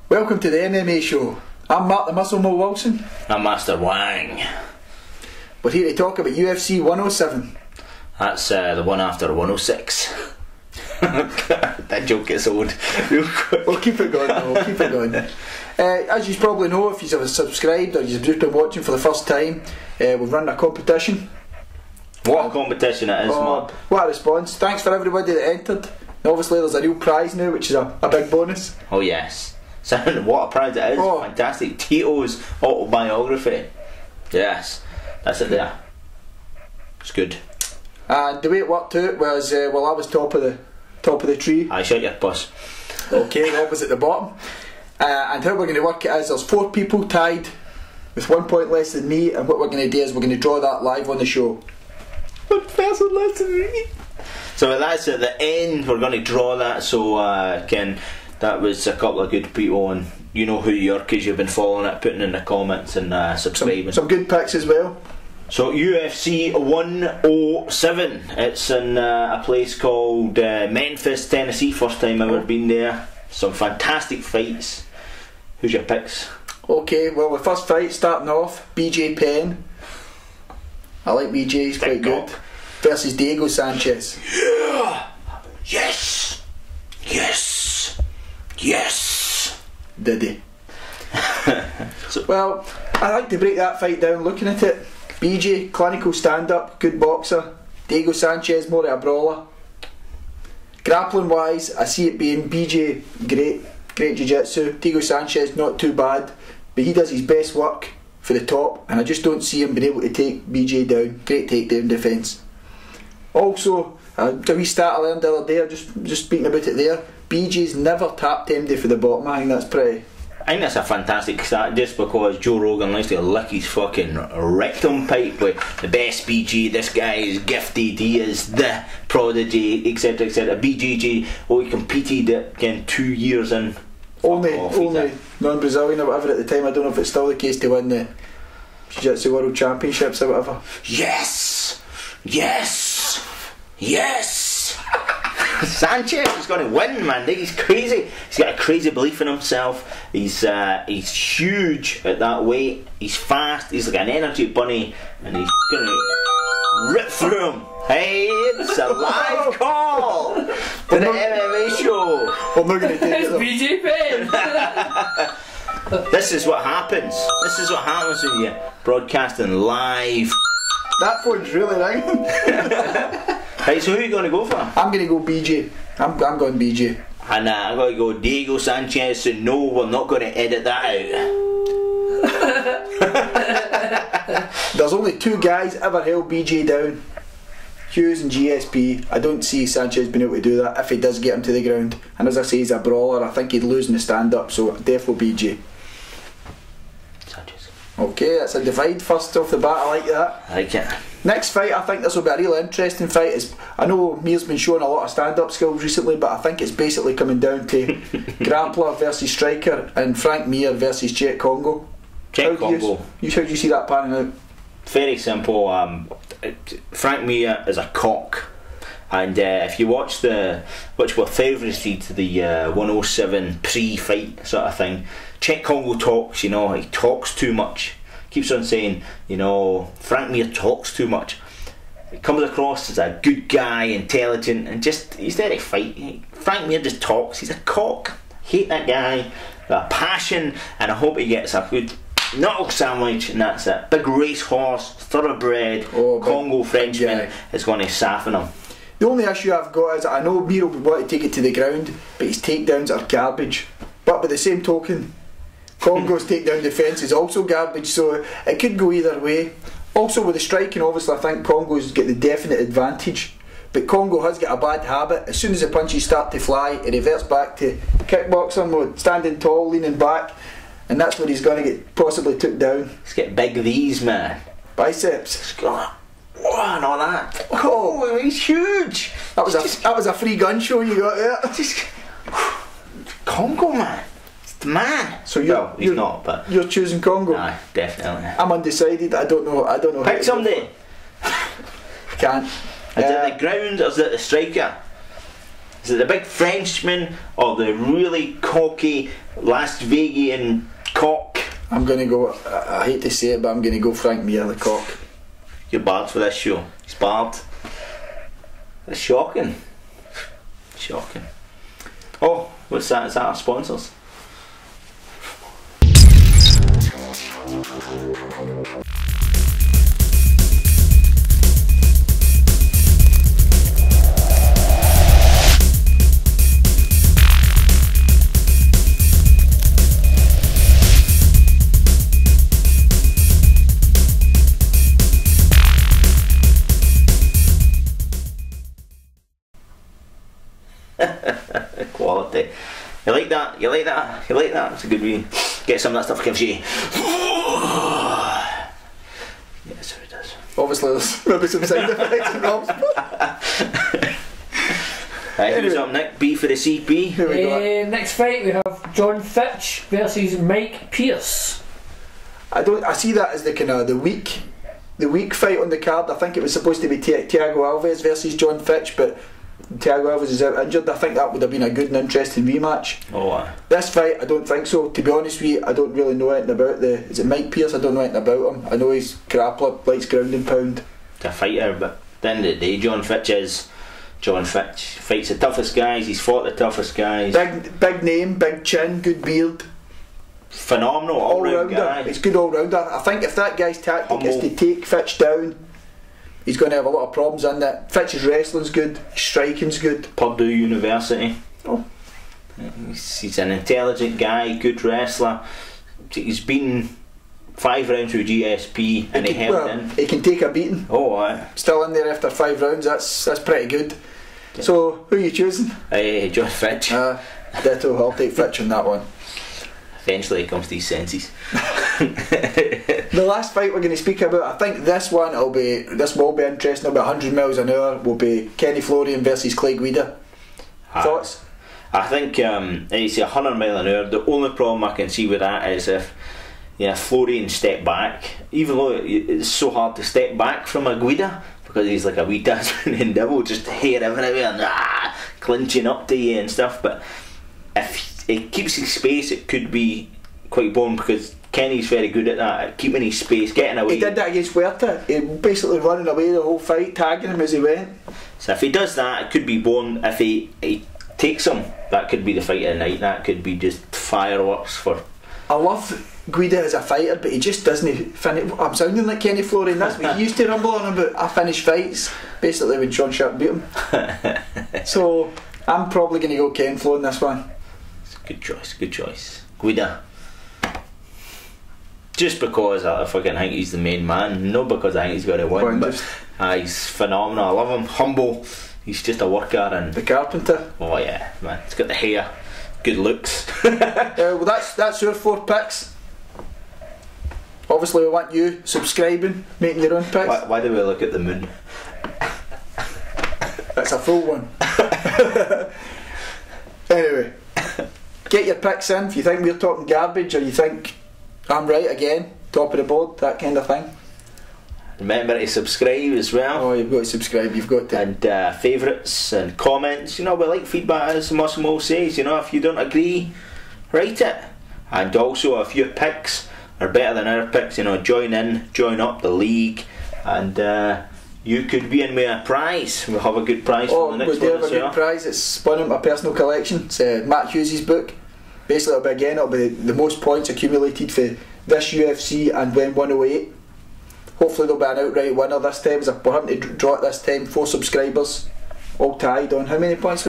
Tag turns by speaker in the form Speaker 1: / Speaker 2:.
Speaker 1: Welcome to the MMA show. I'm Mark the Muscle Mo Wilson.
Speaker 2: I'm Master Wang.
Speaker 1: We're here to talk about UFC 107.
Speaker 2: That's the one after 106. That joke gets old real quick.
Speaker 1: We'll keep it going though, we'll keep it going. As you probably know, if you've subscribed or you've just been watching for the first time, we've run a competition.
Speaker 2: What a competition it is, Mark.
Speaker 1: What a response. Thanks for everybody that entered. Obviously there's a real prize now, which is a big bonus.
Speaker 2: Oh yes. So what a prize it is. Oh. Fantastic. Tito's autobiography. Yes. That's it there. It's good.
Speaker 1: And the way it worked out was, I was top of the tree.
Speaker 2: I shot your bus.
Speaker 1: Okay, Rob was at the bottom. And how we're going to work it is, there's 4 people tied with 1 point less than me, and what we're going to do is we're going to draw that live on the show. 1 person less than me.
Speaker 2: So that's at the end, we're going to draw that, so Ken, that was a couple of good people, and you know who you are because you've been following it, putting in the comments and subscribing.
Speaker 1: Some good picks as well.
Speaker 2: So UFC 107, it's in a place called Memphis, Tennessee. First time I've ever been there. Some fantastic fights. Who's your picks?
Speaker 1: Okay, well the first fight starting off, BJ Penn. I like BJ, he's quite good. Versus Diego Sanchez.
Speaker 2: Yeah! Yes! Yes! Yes!
Speaker 1: Did he? Well, I like to break that fight down looking at it. BJ, clinical stand-up, good boxer. Diego Sanchez, more of a brawler. Grappling wise, I see it being BJ great jiu-jitsu. Diego Sanchez, not too bad, but he does his best work for the top, and I just don't see him being able to take BJ down. Great takedown defence. Also, a wee stat I learned the other day, just speaking about it there, BJ's never tapped MD for the bottom. I think that's a fantastic
Speaker 2: stat, just because Joe Rogan likes to lick his fucking rectum pipe with the best BJ, this guy is gifted, he is the prodigy, etc, etc. BJJ, he competed in 2 years in.
Speaker 1: Only non-Brazilian or whatever at the time. I don't know if it's still the case to win the Jiu-Jitsu World Championships or whatever.
Speaker 2: Yes! Yes! Yes! Sanchez is going to win, man. He's crazy. He's got a crazy belief in himself. He's huge at that weight. He's fast. He's like an energy bunny, and he's going to rip through him. Hey, it's a live call for the MMA show.
Speaker 1: We're not going to take
Speaker 3: it. It's BJ Penn.
Speaker 2: This is what happens. This is what happens when you're broadcasting live.
Speaker 1: That phone's really ringing.
Speaker 2: Right, so who are you going to go for?
Speaker 1: I'm going to go BJ. I'm going BJ.
Speaker 2: And I'm going to go Diego Sanchez, so no, we're not going to edit that
Speaker 1: out. There's only 2 guys ever held BJ down, Hughes and GSP. I don't see Sanchez being able to do that if he does get him to the ground. And as I say, he's a brawler. I think he'd lose in the stand-up, so definitely BJ.
Speaker 2: Sanchez.
Speaker 1: Okay, that's a divide first off the bat. I like that.
Speaker 2: I like it.
Speaker 1: Next fight, I think this will be a real interesting fight. I know Mir's been showing a lot of stand-up skills recently, but I think it's basically coming down to grappler versus striker, and Frank Mir versus Czech Congo.
Speaker 2: Czech Congo.
Speaker 1: How do you see that panning out?
Speaker 2: Very simple. Frank Mir is a cock, and if you watch which were favourited to the 107 pre-fight sort of thing, Czech Congo talks. He talks too much. Keeps on saying, Frank Mir talks too much. He comes across as a good guy, intelligent, and he's there to fight. Frank Mir just talks. He's a cock. Hate that guy. A passion, and I hope he gets a good knuckle sandwich, and that's it. Big racehorse, thoroughbred, Congo Frenchman is going to soften him.
Speaker 1: The only issue I've got is I know Mir will want to take it to the ground, but his takedowns are garbage. But by the same token, Congo's takedown defence is also garbage, so it could go either way. Also with the striking, obviously I think Congo's got the definite advantage, but Congo has got a bad habit. As soon as the punches start to fly, it reverts back to kickboxer mode, standing tall, leaning back, and that's where he's going to get possibly took down.
Speaker 2: He's got big these, man.
Speaker 1: Biceps.
Speaker 2: He's got and all that. Oh, he's huge.
Speaker 1: That was a free gun show you got there.
Speaker 2: Congo, man. Man.
Speaker 1: So
Speaker 2: he's not, but
Speaker 1: you're choosing Congo.
Speaker 2: Nah, definitely.
Speaker 1: I'm undecided. I don't know.
Speaker 2: Pick somebody.
Speaker 1: Can't.
Speaker 2: Is it the ground or is it the striker? Is it the big Frenchman or the really cocky Las Vegian cock?
Speaker 1: I'm going to go, I hate to say it, but I'm going to go Frank Mir, the cock.
Speaker 2: You're barred for this show. He's barred. It's shocking. Shocking. Oh, what's that? Is that our sponsors? Quality. You like that? You like that? You like that? It's a good reading. Get some of that stuff, gives you. Yes, it does.
Speaker 1: Obviously, there's maybe some sound effects in Rob's.
Speaker 2: Right, who's up next? B for the CP.
Speaker 1: Who we got?
Speaker 3: Next fight we have John Fitch versus Mike Pierce.
Speaker 1: I see that as the kind of the weak fight on the card. I think it was supposed to be Thiago Alves versus John Fitch, but Thiago Alves is out injured. I think that would have been a good and interesting rematch.
Speaker 2: Oh,
Speaker 1: This fight, I don't think so. To be honest with you, I don't really know anything about is it Mike Pierce? I don't know anything about him. I know he's grappler, likes ground and pound.
Speaker 2: He's a fighter, but at the end of the day, John Fitch fights the toughest guys. He's fought the toughest guys.
Speaker 1: Big name, big chin, good beard.
Speaker 2: Phenomenal all-round guy.
Speaker 1: He's good all-rounder. I think if that guy's tactic is to take Fitch down, he's going to have a lot of problems in that. Fitch's wrestling's good, his striking's good.
Speaker 2: Purdue University.
Speaker 1: Oh.
Speaker 2: He's an intelligent guy, good wrestler. He's been 5 rounds with GSP and he held in.
Speaker 1: He can take a beating.
Speaker 2: Oh, aye.
Speaker 1: Still in there after 5 rounds. That's pretty good. Yeah. So who are you choosing?
Speaker 2: John Fitch.
Speaker 1: Ditto. I'll take Fitch on that one.
Speaker 2: Eventually he comes to his senses.
Speaker 1: The last fight we're going to speak about, I think this one will be interesting. It'll be 100 miles an hour. Will be Kenny Florian versus Clay Guida. Thoughts?
Speaker 2: I think it's 100 mile an hour. The only problem I can see with that is if Florian step back, even though it's so hard to step back from a Guida because he's like a wee Tasmanian devil, just hair everywhere and clinching up to you and stuff. But if it keeps his space, it could be quite boring because Kenny's very good at that, at keeping his space, getting away.
Speaker 1: He did that against Huerta. He basically running away the whole fight, tagging him as he went.
Speaker 2: So if he does that, it could be boring. If he takes him, that could be the fight of the night. That could be just fireworks for.
Speaker 1: I love Guida as a fighter, but he just doesn't finish. I'm sounding like Kenny Florian. That's what he used to rumble on about. I finish fights basically when Sean Sharp beat him. So I'm probably going to go Ken Flo in this one.
Speaker 2: Good choice. Guida. Just because I fucking think he's the main man, not because I think he's going to win. But he's phenomenal. I love him. Humble. He's just a worker and
Speaker 1: the carpenter.
Speaker 2: Oh yeah, man. He's got the hair. Good looks.
Speaker 1: Well, that's your 4 picks. Obviously, we want you subscribing, making your own picks.
Speaker 2: Why do we look at the moon?
Speaker 1: That's a full one. Anyway, get your picks in. If you think we're talking garbage or you think I'm right again, top of the board, that kind of thing.
Speaker 2: Remember to subscribe as well.
Speaker 1: Oh, you've got to subscribe, you've got to.
Speaker 2: And favourites and comments. We like feedback, as Massimo says. If you don't agree, write it. And also, if your picks are better than our picks, join in, join up the league, and you could be in with a prize. We'll have a good prize for the next one.
Speaker 1: We do have a good prize. It's spun out my personal collection. It's Matt Hughes' book. Basically, it'll be the most points accumulated for this UFC and when 108. Hopefully there'll be an outright winner this time. We're having to draw it this time. 4 subscribers, all tied on how many points?